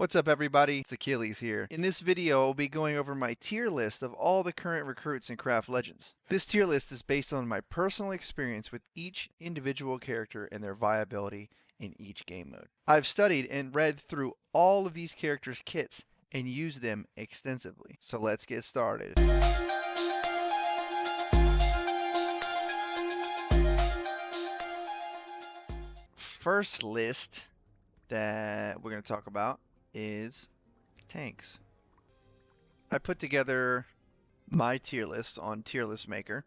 What's up everybody, it's Achilles here. In this video, I'll be going over my tier list of all the current recruits in Craft Legends. This tier list is based on my personal experience with each individual character and their viability in each game mode. I've studied and read through all of these characters' kits and used them extensively. So let's get started. First list that we're going to talk about is tanks. I put together my tier list on Tier List Maker.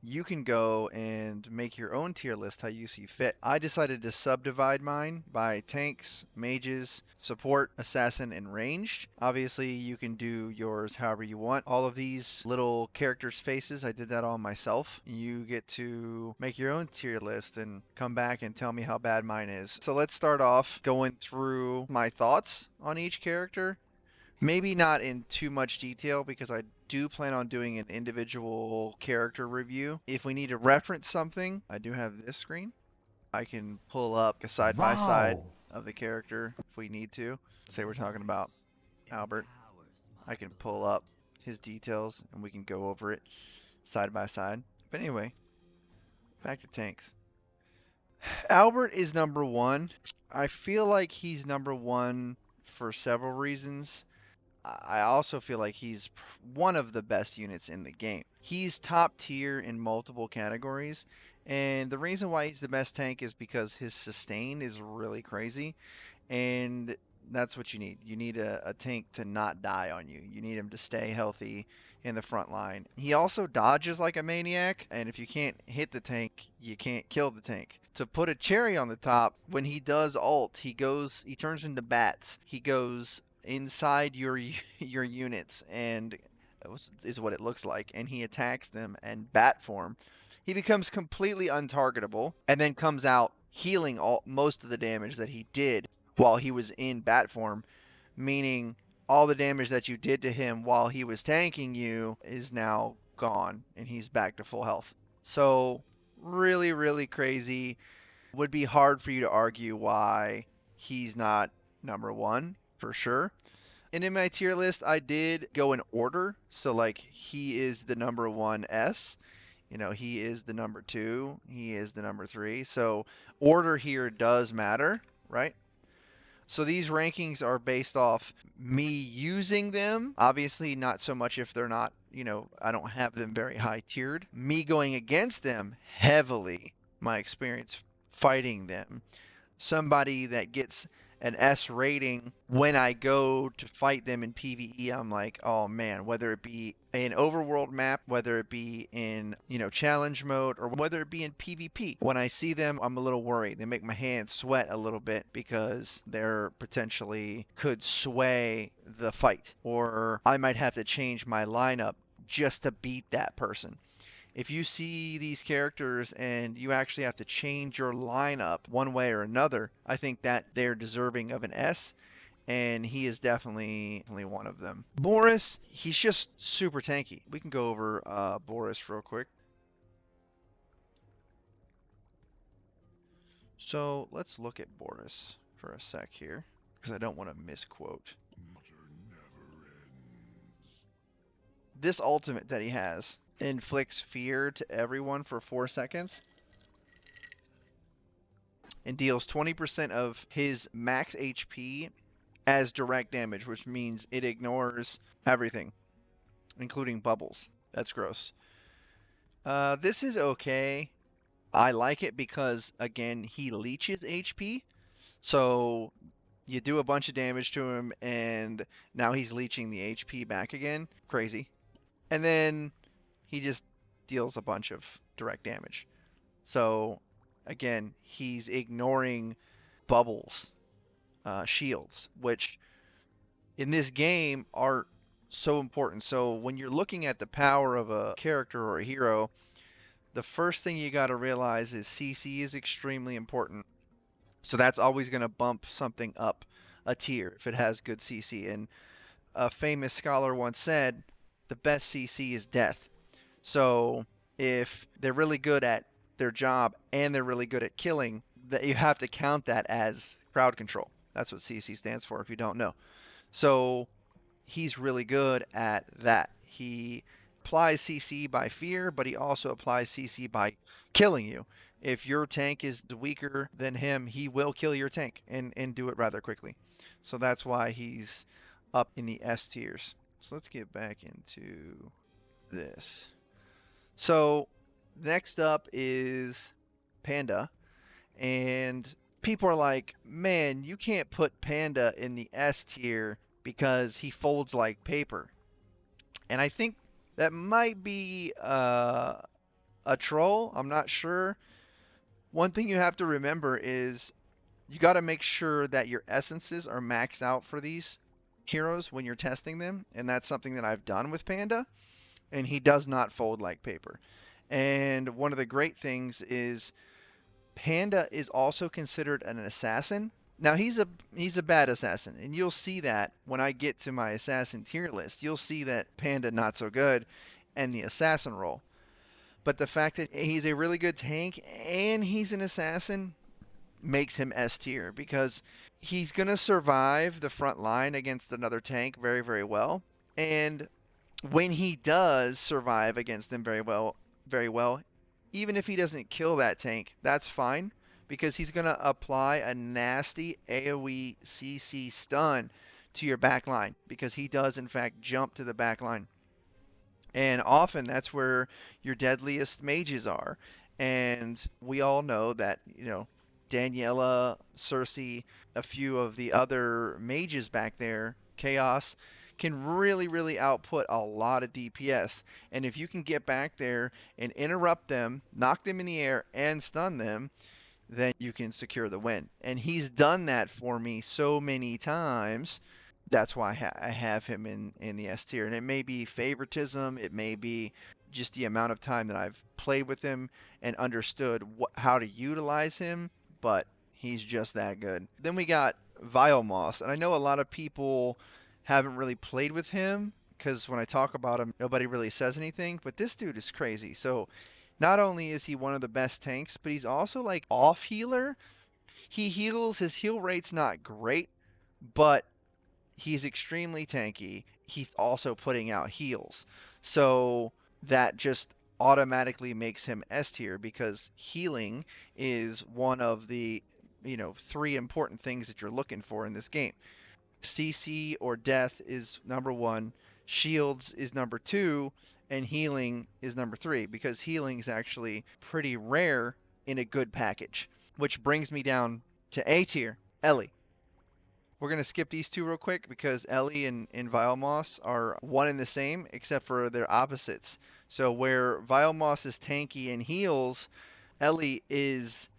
You can go and make your own tier list how you see fit. I decided to subdivide mine by tanks, mages, support, assassin, and ranged. Obviously, you can do yours however you want. All of these little characters' faces, I did that all myself. You get to make your own tier list and come back and tell me how bad mine is. So let's start off going through my thoughts on each character. Maybe not in too much detail because I do plan on doing an individual character review. If we need to reference something, I do have this screen. I can pull up a side by side of the character if we need to. Say we're talking about Albert. I can pull up his details and we can go over it side by side. But anyway, back to tanks. Albert is number one. I feel like he's number one for several reasons. I also feel like he's one of the best units in the game. He's top tier in multiple categories, and the reason why he's the best tank is because his sustain is really crazy, and that's what you need. You need a tank to not die on you. You need him to stay healthy in the front line. He also dodges like a maniac, and if you can't hit the tank, you can't kill the tank. To put a cherry on the top, when he does ult, he turns into bats. He goes inside your units and is what it looks like, and he attacks them in bat form. He becomes completely untargetable and then comes out healing most of the damage that he did while he was in bat form, meaning all the damage that you did to him while he was tanking you is now gone and he's back to full health. So really crazy. Would be hard for you to argue why he's not number one for sure. And in my tier list, I did go in order. So like he is the number 1S. You know, he is the number 2. He is the number 3. So order here does matter, right? So these rankings are based off me using them. Obviously, not so much if they're not, I don't have them very high tiered. Me going against them heavily, my experience fighting them. Somebody that gets an S rating when I go to fight them in PvE, I'm like, oh man, whether it be an overworld map, whether it be in, challenge mode, or whether it be in PvP. When I see them, I'm a little worried. They make my hands sweat a little bit because they're potentially could sway the fight, or I might have to change my lineup just to beat that person. If you see these characters and you actually have to change your lineup one way or another, I think that they're deserving of an S, and he is definitely one of them. Boris, he's just super tanky. We can go over Boris real quick. So let's look at Boris for a sec here, because I don't want to misquote. This ultimate that he has inflicts fear to everyone for 4 seconds and deals 20% of his max HP as direct damage, which means it ignores everything, including bubbles. That's gross. This is okay. I like it because, again, he leeches HP. So you do a bunch of damage to him, and now he's leeching the HP back again. Crazy. And then he just deals a bunch of direct damage. So, again, he's ignoring bubbles, shields, which in this game are so important. So when you're looking at the power of a character or a hero, the first thing you got to realize is CC is extremely important. So that's always going to bump something up a tier if it has good CC. And a famous scholar once said, the best CC is death. So if they're really good at their job and they're really good at killing, that you have to count that as crowd control. That's what CC stands for if you don't know. So he's really good at that. He applies CC by fear, but he also applies CC by killing you. If your tank is weaker than him, he will kill your tank and do it rather quickly. So that's why he's up in the S tiers. So let's get back into this. So next up is Panda. And people are like, man, you can't put Panda in the S tier because he folds like paper. And I think that might be a troll. I'm not sure. One thing you have to remember is you got to make sure that your essences are maxed out for these heroes when you're testing them. And that's something that I've done with Panda. And he does not fold like paper. And one of the great things is Panda is also considered an assassin. Now he's a bad assassin, and you'll see that when I get to my assassin tier list. You'll see that Panda not so good and the assassin role. But the fact that he's a really good tank and he's an assassin makes him S tier because he's going to survive the front line against another tank very, very well. And when he does survive against them very well, even if he doesn't kill that tank, that's fine because he's going to apply a nasty AoE CC stun to your back line because he does in fact jump to the back line. And often that's where your deadliest mages are. And we all know that, Daniela, Cersei, a few of the other mages back there, Chaos, can really, really output a lot of DPS. And if you can get back there and interrupt them, knock them in the air, and stun them, then you can secure the win. And he's done that for me so many times. That's why I have him in the S tier. And it may be favoritism. It may be just the amount of time that I've played with him and understood how to utilize him. But he's just that good. Then we got Vilemoss. And I know a lot of people haven't really played with him because when I talk about him, nobody really says anything. But this dude is crazy. So not only is he one of the best tanks, but he's also like off healer. He heals. His heal rate's not great, but he's extremely tanky. He's also putting out heals. So that just automatically makes him S tier because healing is one of the, 3 important things that you're looking for in this game. CC or death is number 1, shields is number 2, and healing is number 3 because healing is actually pretty rare in a good package. Which brings me down to A tier, Ellie. We're going to skip these two real quick because Ellie and Vilemoss are one and the same except for their opposites. So where Vilemoss is tanky and heals, Ellie is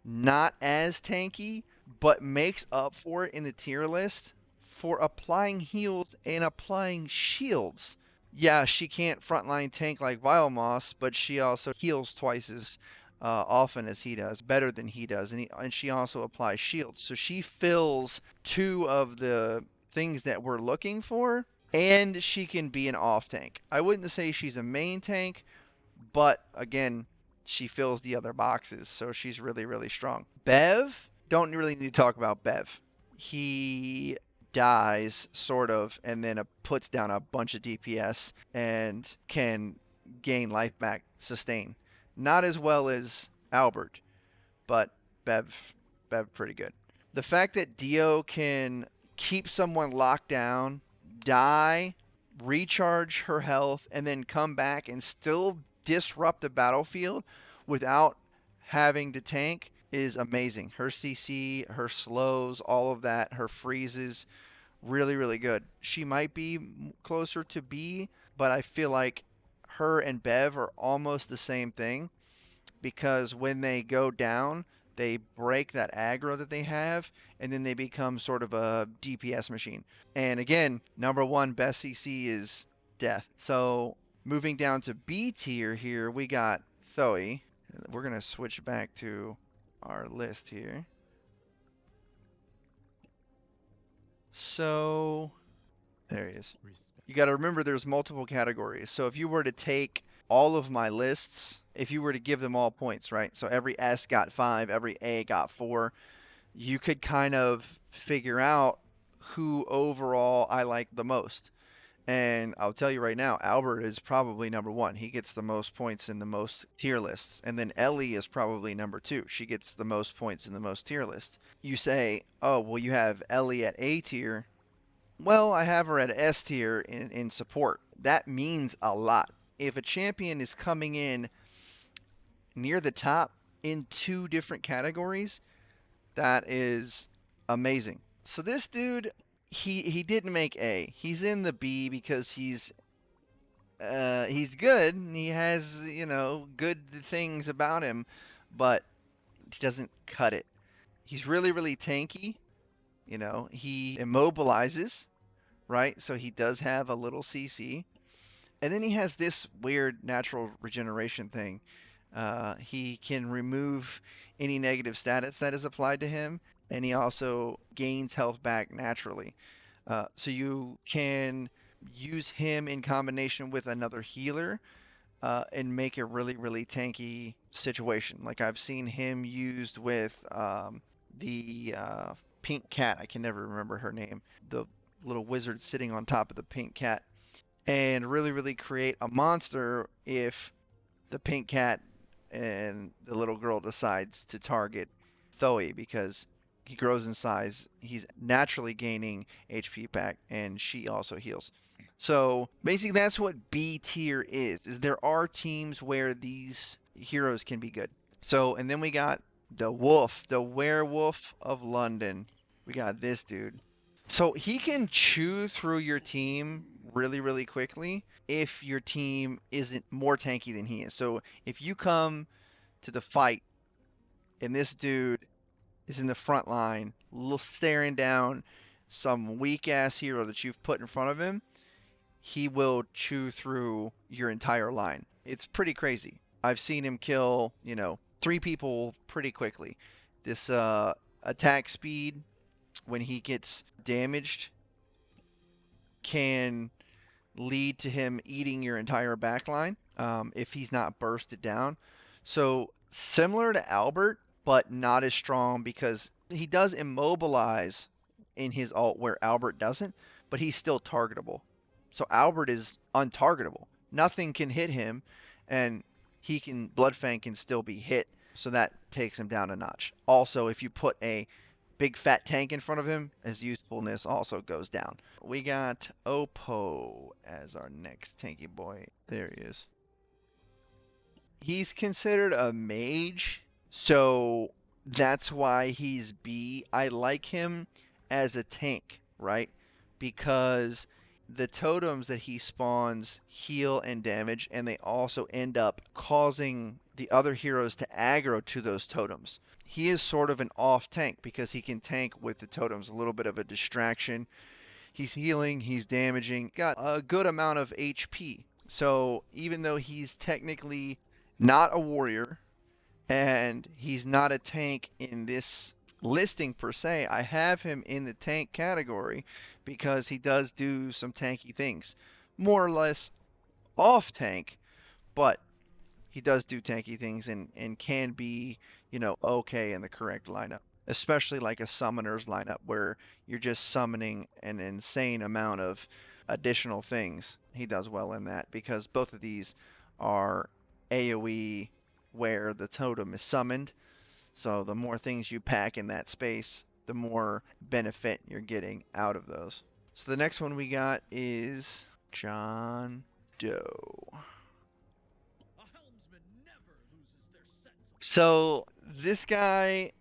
not as tanky but makes up for it in the tier list for applying heals and applying shields. Yeah, she can't frontline tank like Vilemoss, but she also heals twice as often as he does, better than he does, and she also applies shields. So she fills 2 of the things that we're looking for, and she can be an off tank. I wouldn't say she's a main tank, but again, she fills the other boxes, so she's really, really strong. Bev, don't really need to talk about Bev. He dies, sort of, and then puts down a bunch of DPS and can gain life back, sustain. Not as well as Albert, but Bev pretty good. The fact that Dio can keep someone locked down, die, recharge her health, and then come back and still disrupt the battlefield without having to tank is amazing. Her CC, her slows, all of that, her freezes, really, really good. She might be closer to B, but I feel like her and Bev are almost the same thing because when they go down, they break that aggro that they have, and then they become sort of a DPS machine. And again, number 1 best CC is death. So moving down to B tier here, we got Zoe. We're going to switch back to our list here. So there he is. You got to remember there's multiple categories. So if you were to take all of my lists, if you were to give them all points, right? So every S got 5, every A got 4. you could kind of figure out who overall I like the most. And I'll tell you right now, Albert is probably number one. He gets the most points in the most tier lists. And then Ellie is probably number two. She gets the most points in the most tier list. You say, oh, well, you have Ellie at A tier. Well, I have her at S tier in support. That means a lot. If a champion is coming in near the top in two different categories, that is amazing. So this dude, he didn't make A. He's in the B because he's good. He has, good things about him, but he doesn't cut it. He's really, really tanky. He immobilizes, right? So he does have a little CC. And then he has this weird natural regeneration thing. He can remove any negative status that is applied to him, and he also gains health back naturally. So you can use him in combination with another healer and make a really, really tanky situation. Like I've seen him used with the pink cat. I can never remember her name. The little wizard sitting on top of the pink cat. And really, really create a monster if the pink cat and the little girl decides to target Thoe because he grows in size. He's naturally gaining HP back, and she also heals. So basically, that's what B tier is there are teams where these heroes can be good. So, and then we got the wolf, the werewolf of London. We got this dude. So he can chew through your team really, really quickly if your team isn't more tanky than he is. So if you come to the fight and this dude is in the front line staring down some weak ass hero that you've put in front of him, he will chew through your entire line. It's pretty crazy. I've seen him kill, 3 people pretty quickly. This attack speed when he gets damaged can lead to him eating your entire backline if he's not bursted down. So similar to Albert, but not as strong because he does immobilize in his ult where Albert doesn't, but he's still targetable. So Albert is untargetable. Nothing can hit him, and Bloodfang can still be hit. So that takes him down a notch. Also, if you put a big fat tank in front of him, his usefulness also goes down. We got Oppo as our next tanky boy. There he is. He's considered a mage, so that's why he's B. I like him as a tank, right? Because the totems that he spawns heal and damage, and they also end up causing the other heroes to aggro to those totems. He is sort of an off tank because he can tank with the totems, a little bit of a distraction. He's healing, he's damaging, got a good amount of HP. So even though he's technically not a warrior and he's not a tank in this listing per se, I have him in the tank category because he does do some tanky things. More or less off tank, but he does do tanky things and can be, okay in the correct lineup. Especially like a summoner's lineup where you're just summoning an insane amount of additional things. He does well in that because both of these are AoE where the totem is summoned. So the more things you pack in that space, the more benefit you're getting out of those. So the next one we got is John Doe. So this guy,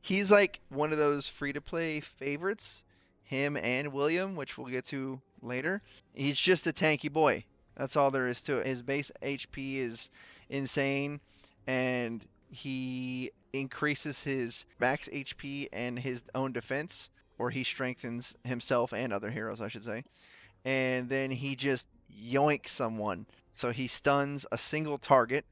he's like one of those free-to-play favorites, him and William, which we'll get to later. He's just a tanky boy. That's all there is to it. His base HP is insane, and he increases his max HP and his own defense, or he strengthens himself and other heroes, I should say. And then he just yoinks someone. So he stuns a single target,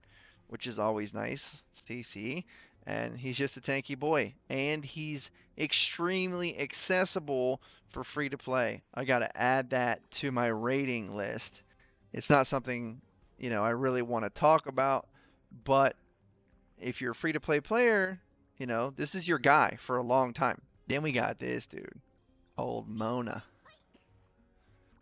which is always nice. CC. And he's just a tanky boy. And he's extremely accessible for free to play. I got to add that to my rating list. It's not something, I really want to talk about, but if you're a free to play player You know, this is your guy for a long time. Then we got this dude, old Mona.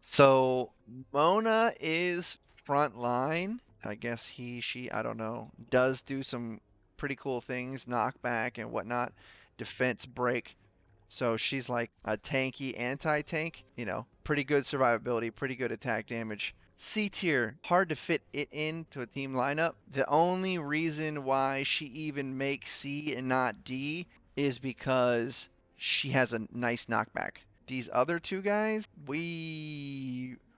So Mona is front line. I guess he, she, I don't know, does do some pretty cool things, knockback and whatnot, defense break. So she's like a tanky anti-tank, you know, pretty good survivability, pretty good attack damage. C tier, hard to fit it into a team lineup. The only reason why she even makes C and not D is because she has a nice knockback. These other two guys,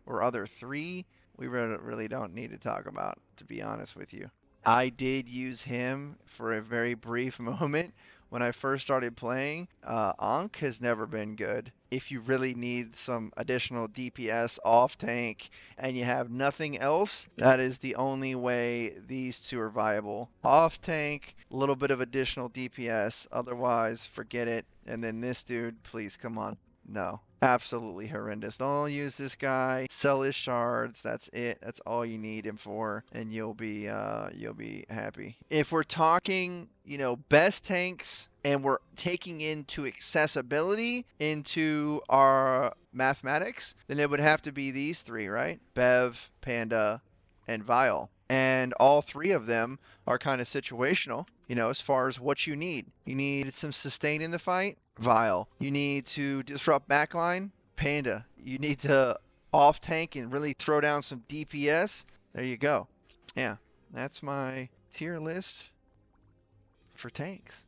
or other three, we really don't need to talk about, to be honest with you. I did use him for a very brief moment when I first started playing. Ankh has never been good. If you really need some additional DPS off tank and you have nothing else, that is the only way these two are viable. Off tank, a little bit of additional DPS, otherwise forget it. And then this dude, please come on. No, absolutely horrendous. Don't use this guy. Sell his shards. That's it. That's all you need him for, and you'll be happy. If we're talking, you know, best tanks, and we're taking into accessibility into our mathematics, then it would have to be these three, right? Bev, Panda, and Vile. And all three of them are kind of situational, you know, as far as what you need. You need some sustain in the fight, Vile. You need to disrupt backline, Panda. You need to off tank and really throw down some DPS. There you go. Yeah, that's my tier list for tanks.